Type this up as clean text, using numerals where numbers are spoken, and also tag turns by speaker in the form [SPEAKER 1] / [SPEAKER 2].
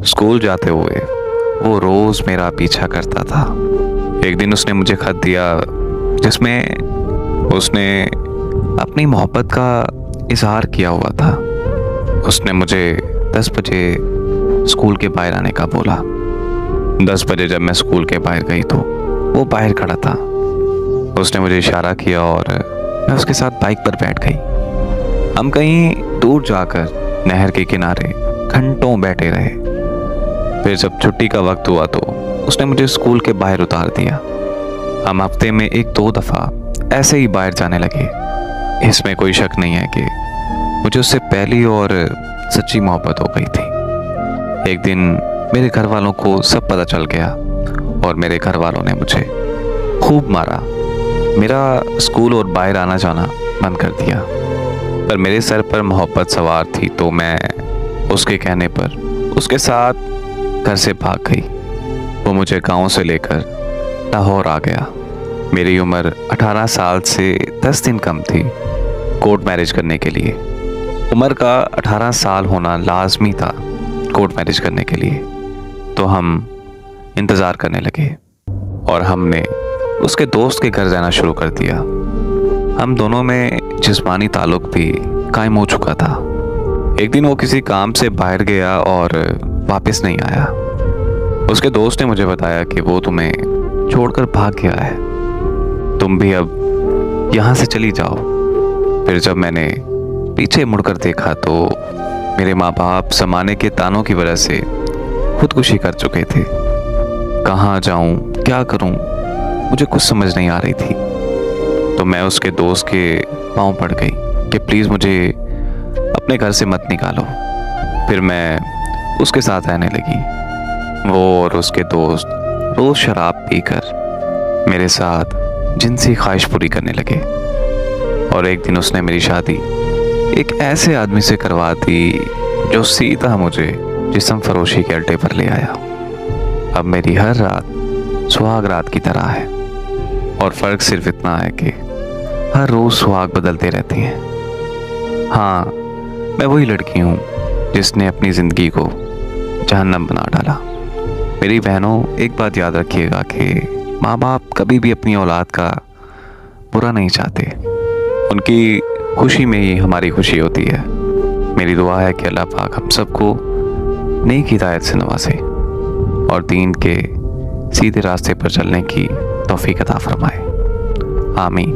[SPEAKER 1] School जाते हुए वो रोज़ मेरा पीछा करता था। एक दिन उसने मुझे खत दिया जिसमें उसने अपनी मोहब्बत का इजहार किया हुआ था। उसने मुझे 10 बजे स्कूल के बाहर आने का बोला। 10 बजे जब मैं स्कूल के बाहर गई तो वो बाहर खड़ा था। उसने मुझे इशारा किया और मैं उसके साथ बाइक पर बैठ गई। हम कहीं दूर जाकर नहर के किनारे घंटों बैठे रहे। फिर जब छुट्टी का वक्त हुआ तो उसने मुझे स्कूल के बाहर उतार दिया। हम हफ्ते में 1-2 दफ़ा ऐसे ही बाहर जाने लगे। इसमें कोई शक नहीं है कि मुझे उससे पहली और सच्ची मोहब्बत हो गई थी। एक दिन मेरे घर वालों को सब पता चल गया और मेरे घर वालों ने मुझे खूब मारा। मेरा स्कूल और बाहर आना जाना बंद कर दिया। पर मेरे सर पर मोहब्बत सवार थी तो मैं उसके कहने पर उसके साथ घर से भाग गई। वो मुझे गांव से लेकर लाहौर आ गया। मेरी उम्र 18 साल से 10 दिन कम थी कोर्ट मैरिज करने के लिए। उम्र का 18 साल होना लाजमी था कोर्ट मैरिज करने के लिए। तो हम इंतज़ार करने लगे और हमने उसके दोस्त के घर जाना शुरू कर दिया। हम दोनों में जिस्मानी ताल्लुक़ भी कायम हो चुका था। एक दिन वो किसी काम से बाहर गया और वापस नहीं आया। उसके दोस्त ने मुझे बताया कि वो तुम्हें छोड़कर भाग गया है, तुम भी अब यहाँ से चली जाओ। फिर जब मैंने पीछे मुड़कर देखा तो मेरे माँ बाप ज़माने के तानों की वजह से खुदकुशी कर चुके थे। कहाँ जाऊँ, क्या करूँ, मुझे कुछ समझ नहीं आ रही थी। तो मैं उसके दोस्त के पाँव पड़ गई कि प्लीज़ मुझे अपने घर से मत निकालो। फिर मैं उसके साथ रहने लगी। वो और उसके दोस्त रोज़ शराब पीकर मेरे साथ जिनसी ख्वाहिश पूरी करने लगे। और एक दिन उसने मेरी शादी एक ऐसे आदमी से करवा दी जो सीधा मुझे जिस्म फरोशी के अड्डे पर ले आया। अब मेरी हर रात सुहाग रात की तरह है और फ़र्क सिर्फ इतना है कि हर रोज़ सुहाग बदलते रहते हैं। हाँ, मैं वही लड़की हूँ जिसने अपनी ज़िंदगी को जहन्नम बना डाला। मेरी बहनों, एक बात याद रखिएगा कि माँ बाप कभी भी अपनी औलाद का बुरा नहीं चाहते। उनकी खुशी में ही हमारी खुशी होती है। मेरी दुआ है कि अल्लाह पाक हम सबको नेक हिदायत से नवाजे और दीन के सीधे रास्ते पर चलने की तौफीक अता फरमाए। आमीन।